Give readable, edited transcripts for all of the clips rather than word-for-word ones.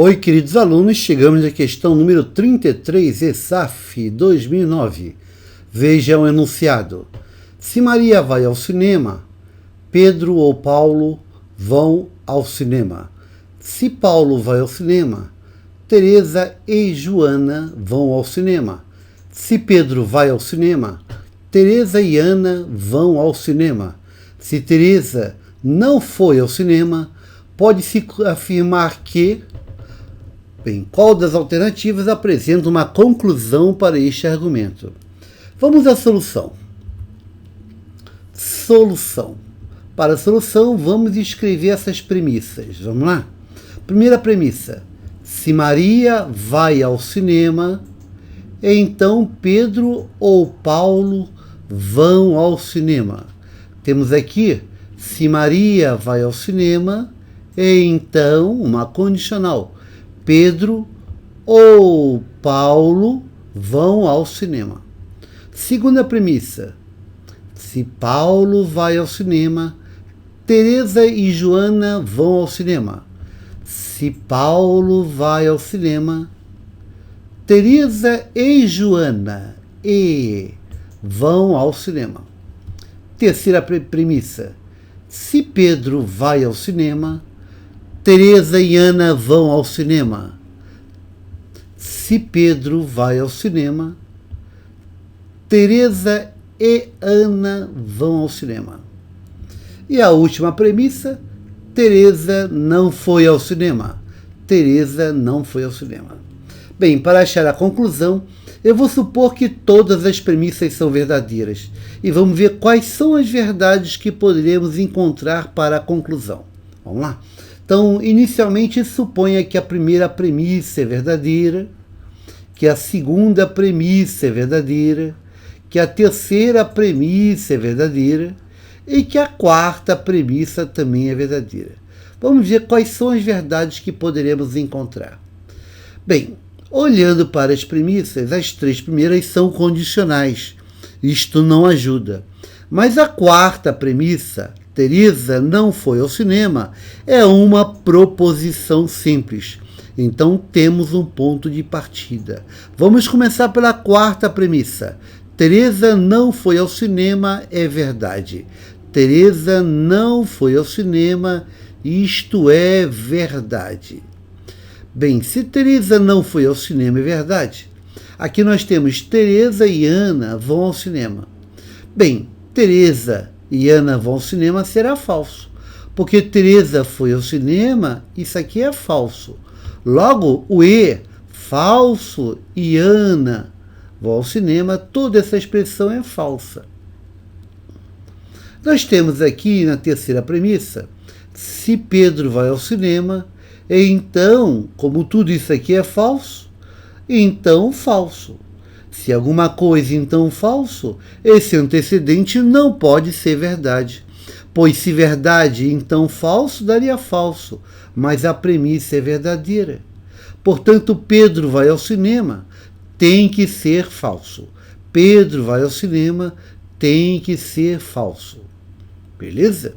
Oi, queridos alunos, chegamos à questão número 33, ESAF 2009. Veja o enunciado. Se Maria vai ao cinema, Pedro ou Paulo vão ao cinema. Se Paulo vai ao cinema, Teresa e Joana vão ao cinema. Se Pedro vai ao cinema, Teresa e Ana vão ao cinema. Se Teresa não foi ao cinema, pode-se afirmar que... Bem, qual das alternativas apresenta uma conclusão para este argumento? Vamos à solução. Para a solução, vamos escrever essas premissas. Vamos lá? Primeira premissa. Se Maria vai ao cinema, então Pedro ou Paulo vão ao cinema. Temos aqui, se Maria vai ao cinema, então, uma condicional. Pedro ou Paulo vão ao cinema. Segunda premissa. Se Paulo vai ao cinema, Teresa e Joana vão ao cinema. Se Paulo vai ao cinema, Teresa e Joana vão ao cinema. Terceira premissa. Se Pedro vai ao cinema, Teresa e Ana vão ao cinema. Se Pedro vai ao cinema, Teresa e Ana vão ao cinema. E a última premissa, Teresa não foi ao cinema. Teresa não foi ao cinema. Bem, para achar a conclusão, eu vou supor que todas as premissas são verdadeiras. E vamos ver quais são as verdades que poderemos encontrar para a conclusão. Vamos lá? Então, inicialmente, suponha que a primeira premissa é verdadeira, que a segunda premissa é verdadeira, que a terceira premissa é verdadeira e que a quarta premissa também é verdadeira. Vamos ver quais são as verdades que poderemos encontrar. Bem, olhando para as premissas, as três primeiras são condicionais. Isto não ajuda. Mas a quarta premissa, Teresa não foi ao cinema, é uma proposição simples. Então temos um ponto de partida. Vamos começar pela quarta premissa. Teresa não foi ao cinema é verdade. Teresa não foi ao cinema, isto é verdade. Bem, se Teresa não foi ao cinema é verdade, aqui nós temos Teresa e Ana vão ao cinema. Bem, Teresa e Ana vão ao cinema será falso, porque Teresa foi ao cinema, isso aqui é falso. Logo, o falso, e Ana vão ao cinema, toda essa expressão é falsa. Nós temos aqui na terceira premissa, se Pedro vai ao cinema, então, como tudo isso aqui é falso, então falso. Se alguma coisa então falso, esse antecedente não pode ser verdade. Pois se verdade, então falso, daria falso. Mas a premissa é verdadeira. Portanto, Pedro vai ao cinema, tem que ser falso. Pedro vai ao cinema, tem que ser falso. Beleza?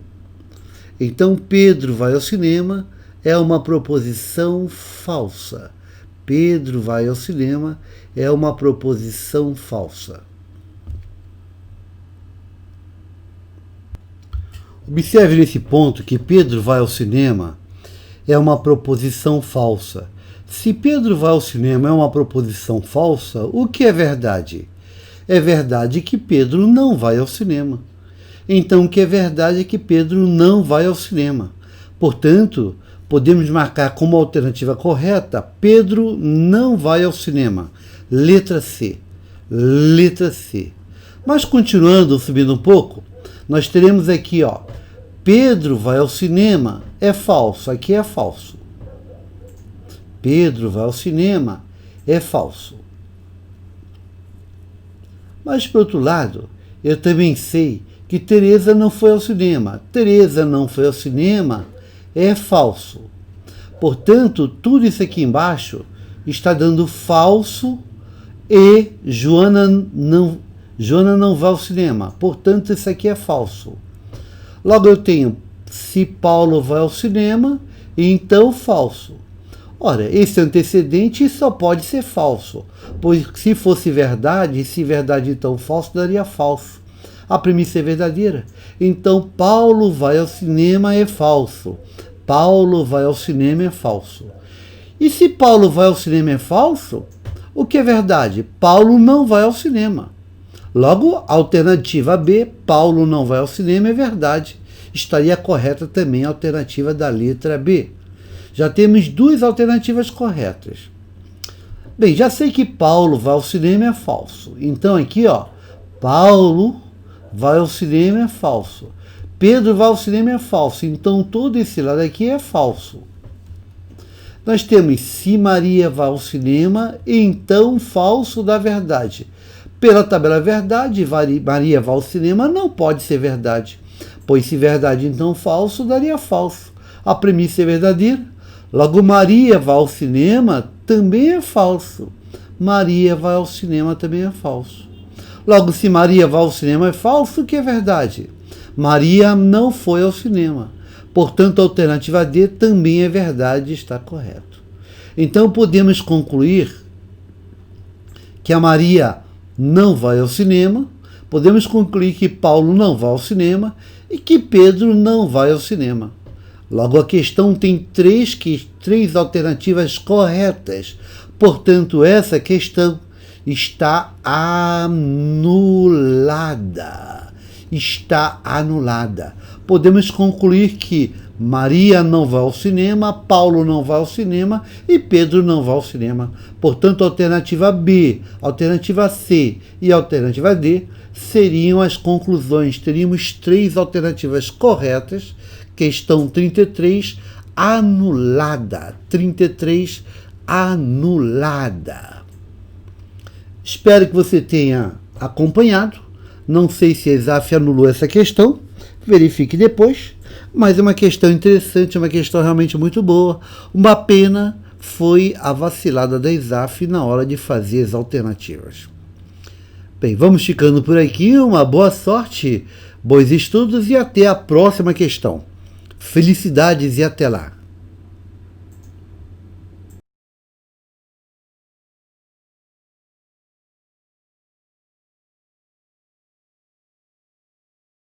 Então, Pedro vai ao cinema é uma proposição falsa. Pedro vai ao cinema é uma proposição falsa. Observe nesse ponto que Pedro vai ao cinema é uma proposição falsa. Se Pedro vai ao cinema é uma proposição falsa, o que é verdade? É verdade que Pedro não vai ao cinema. Então, o que é verdade é que Pedro não vai ao cinema. Portanto, podemos marcar como alternativa correta, Pedro não vai ao cinema. Letra C. Letra C. Mas continuando, subindo um pouco, nós teremos aqui, Pedro vai ao cinema, é falso. Aqui é falso. Pedro vai ao cinema, é falso. Mas, por outro lado, eu também sei que Teresa não foi ao cinema. Teresa não foi ao cinema, é falso. Portanto, tudo isso aqui embaixo está dando falso e Joana não vai ao cinema. Portanto, isso aqui é falso. Logo eu tenho, se Paulo vai ao cinema, então falso. Ora, esse antecedente só pode ser falso, pois se fosse verdade, se verdade então falso, daria falso. A premissa é verdadeira. Então, Paulo vai ao cinema é falso. Paulo vai ao cinema é falso. E se Paulo vai ao cinema é falso, o que é verdade? Paulo não vai ao cinema. Logo, alternativa B, Paulo não vai ao cinema, é verdade. Estaria correta também a alternativa da letra B. Já temos duas alternativas corretas. Bem, já sei que Paulo vai ao cinema é falso. Então aqui, Paulo vai ao cinema é falso. Pedro vai ao cinema é falso. Então todo esse lado aqui é falso. Nós temos se Maria vai ao cinema, então falso da verdade. Pela tabela verdade, Maria vai ao cinema não pode ser verdade, pois se verdade então falso, daria falso. A premissa é verdadeira, logo Maria vai ao cinema também é falso. Maria vai ao cinema também é falso. Logo, se Maria vai ao cinema é falso, o que é verdade? Maria não foi ao cinema. Portanto, a alternativa D também é verdade, está correto. Então, podemos concluir que a Maria não vai ao cinema, podemos concluir que Paulo não vai ao cinema e que Pedro não vai ao cinema. Logo, a questão tem três alternativas corretas. Portanto, essa questão está anulada. Está anulada. Podemos concluir que Maria não vai ao cinema, Paulo não vai ao cinema e Pedro não vai ao cinema. Portanto, a alternativa B, a alternativa C e a alternativa D seriam as conclusões. Teríamos três alternativas corretas. Questão 33, anulada. 33, anulada. Espero que você tenha acompanhado. Não sei se a ESAF anulou essa questão, verifique depois, mas é uma questão interessante, uma questão realmente muito boa. Uma pena foi a vacilada da ESAF na hora de fazer as alternativas. Bem, vamos ficando por aqui, uma boa sorte, bons estudos e até a próxima questão. Felicidades e até lá!